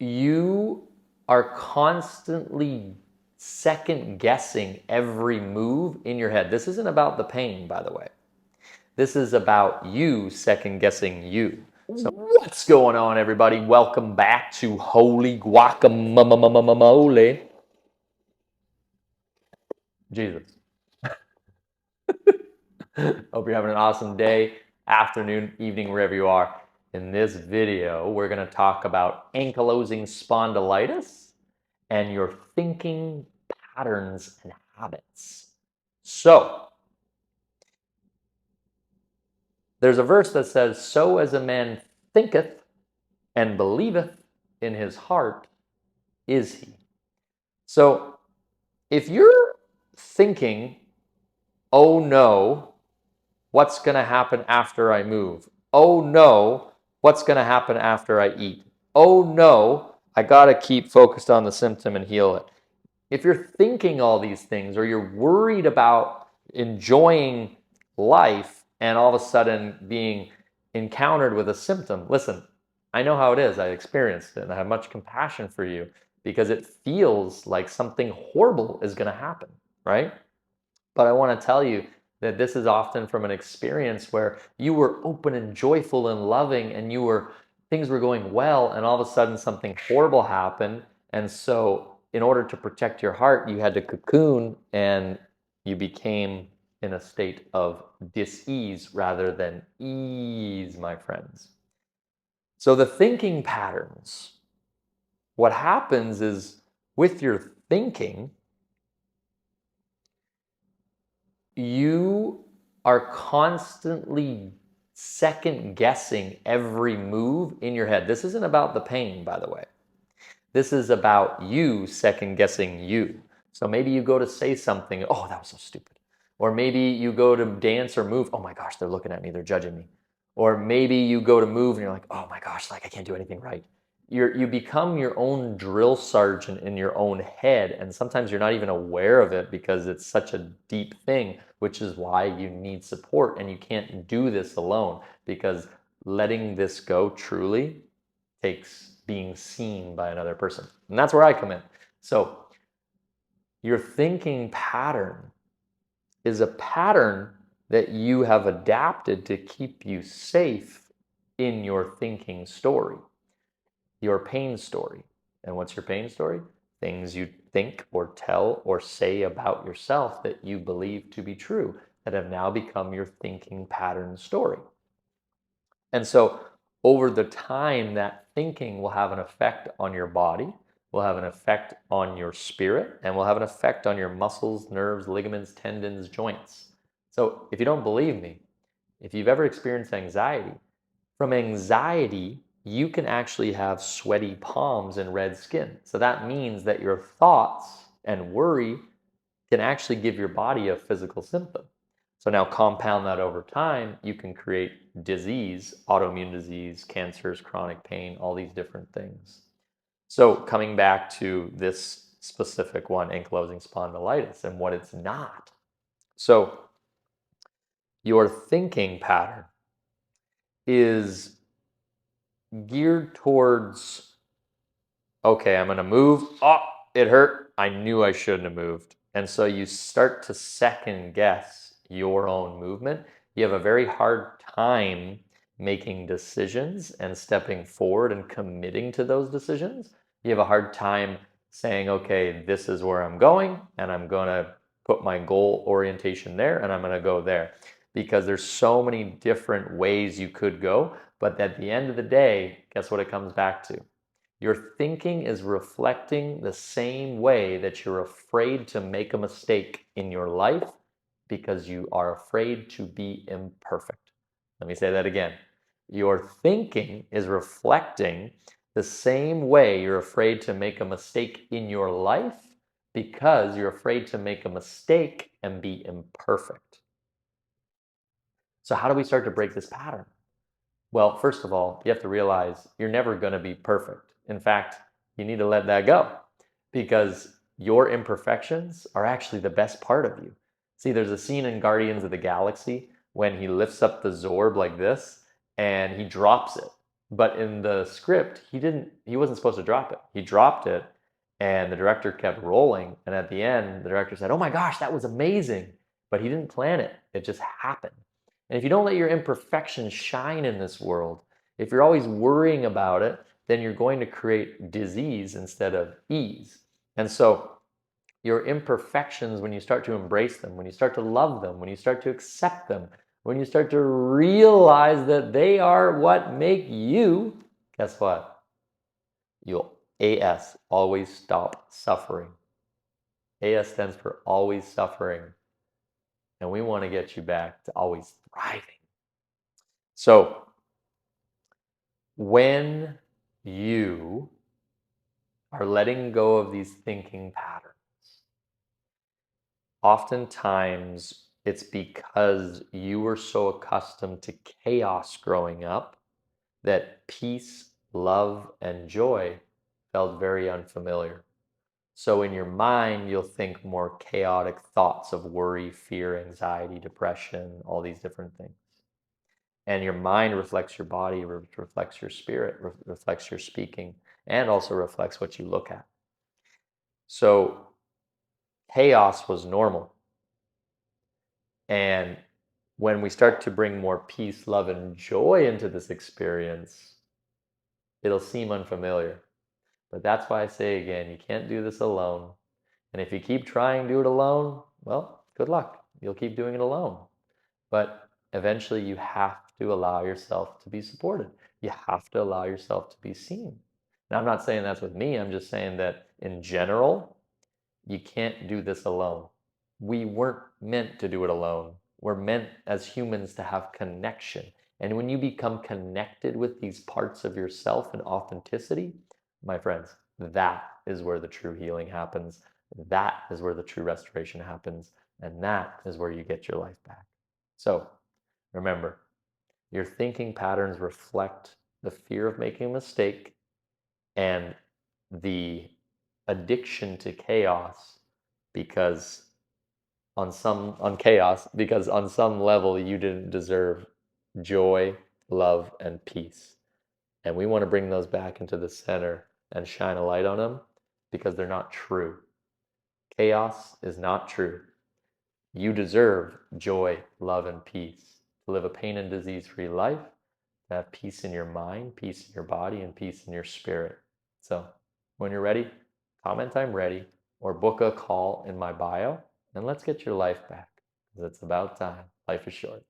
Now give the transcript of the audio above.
you are constantly second guessing every move in your head. This isn't about the pain, by the way. This is about you second guessing you. So what's going on, everybody? Welcome back to Holy Guacamole. Jesus. Hope you're having an awesome day, afternoon, evening, wherever you are. In this video, we're going to talk about ankylosing spondylitis and your thinking patterns and habits. So, there's a verse that says, "So as a man thinketh and believeth in his heart is he." So, if you're thinking, "Oh no, what's going to happen after I move? Oh no, what's going to happen after I eat? Oh no, I got to keep focused on the symptom and heal it." If you're thinking all these things, or you're worried about enjoying life and all of a sudden being encountered with a symptom, listen, I know how it is. I experienced it, and I have much compassion for you because it feels like something horrible is going to happen, right? But I want to tell you that this is often from an experience where you were open and joyful and loving, and things were going well, and all of a sudden something horrible happened. And so in order to protect your heart, you had to cocoon, and you became in a state of dis-ease rather than ease, my friends. So the thinking patterns, what happens is with your thinking, you are constantly second guessing every move in your head. This isn't about the pain, by the way. This is about you second guessing you. So maybe you go to say something, "Oh, that was so stupid." Or maybe you go to dance or move, "Oh my gosh, they're looking at me, they're judging me." Or maybe you go to move and you're like, "Oh my gosh, like I can't do anything right." You become your own drill sergeant in your own head, and sometimes you're not even aware of it because it's such a deep thing, which is why you need support, and you can't do this alone, because letting this go truly takes being seen by another person. And that's where I come in. So your thinking pattern is a pattern that you have adapted to keep you safe in your thinking story, your pain story. And what's your pain story? Things you think or tell or say about yourself that you believe to be true, that have now become your thinking pattern story. And so over the time, that thinking will have an effect on your body, will have an effect on your spirit, and will have an effect on your muscles, nerves, ligaments, tendons, joints. So if you don't believe me, if you've ever experienced anxiety, from anxiety, you can actually have sweaty palms and red skin. So that means that your thoughts and worry can actually give your body a physical symptom. So now compound that over time, you can create disease, autoimmune disease, cancers, chronic pain, all these different things. So coming back to this specific one, ankylosing spondylitis, and what it's not. So your thinking pattern is geared towards, okay, I'm going to move. Oh, it hurt. I knew I shouldn't have moved. And so you start to second guess your own movement. You have a very hard time making decisions and stepping forward and committing to those decisions. You have a hard time saying, okay, this is where I'm going, and I'm going to put my goal orientation there, and I'm going to go there. Because there's so many different ways you could go. But at the end of the day, guess what it comes back to? Your thinking is reflecting the same way that you're afraid to make a mistake in your life because you are afraid to be imperfect. Let me say that again. Your thinking is reflecting the same way you're afraid to make a mistake in your life because you're afraid to make a mistake and be imperfect. So how do we start to break this pattern? Well, first of all, you have to realize you're never going to be perfect. In fact, you need to let that go because your imperfections are actually the best part of you. See, there's a scene in Guardians of the Galaxy when he lifts up the Zorb like this and he drops it. But in the script, he wasn't supposed to drop it. He dropped it, and the director kept rolling. And at the end, the director said, "Oh my gosh, that was amazing." But he didn't plan it. It just happened. And if you don't let your imperfections shine in this world, if you're always worrying about it, then you're going to create disease instead of ease. And so your imperfections, when you start to embrace them, when you start to love them, when you start to accept them, when you start to realize that they are what make you, guess what? You'll always stop suffering. AS stands for always suffering. And we want to get you back to always thriving. So when you are letting go of these thinking patterns, oftentimes it's because you were so accustomed to chaos growing up that peace, love, and joy felt very unfamiliar. So in your mind, you'll think more chaotic thoughts of worry, fear, anxiety, depression, all these different things. And your mind reflects your body, reflects your spirit, reflects your speaking, and also reflects what you look at. So chaos was normal. And when we start to bring more peace, love, and joy into this experience, it'll seem unfamiliar. But that's why I say again, you can't do this alone. And if you keep trying to do it alone, well, good luck. You'll keep doing it alone. But eventually you have to allow yourself to be supported. You have to allow yourself to be seen. Now, I'm not saying that's with me. I'm just saying that in general, you can't do this alone. We weren't meant to do it alone. We're meant as humans to have connection. And when you become connected with these parts of yourself and authenticity, my friends, that is where the true healing happens. That is where the true restoration happens. And that is where you get your life back. So remember, your thinking patterns reflect the fear of making a mistake and the addiction to chaos because on chaos because on some level you didn't deserve joy, love, and peace. And we want to bring those back into the center and shine a light on them because they're not true. Chaos is not true. You deserve joy, love, and peace. To live a pain and disease-free life, to have peace in your mind, peace in your body, and peace in your spirit. So when you're ready, comment "I'm ready" or book a call in my bio, and let's get your life back because it's about time. Life is short.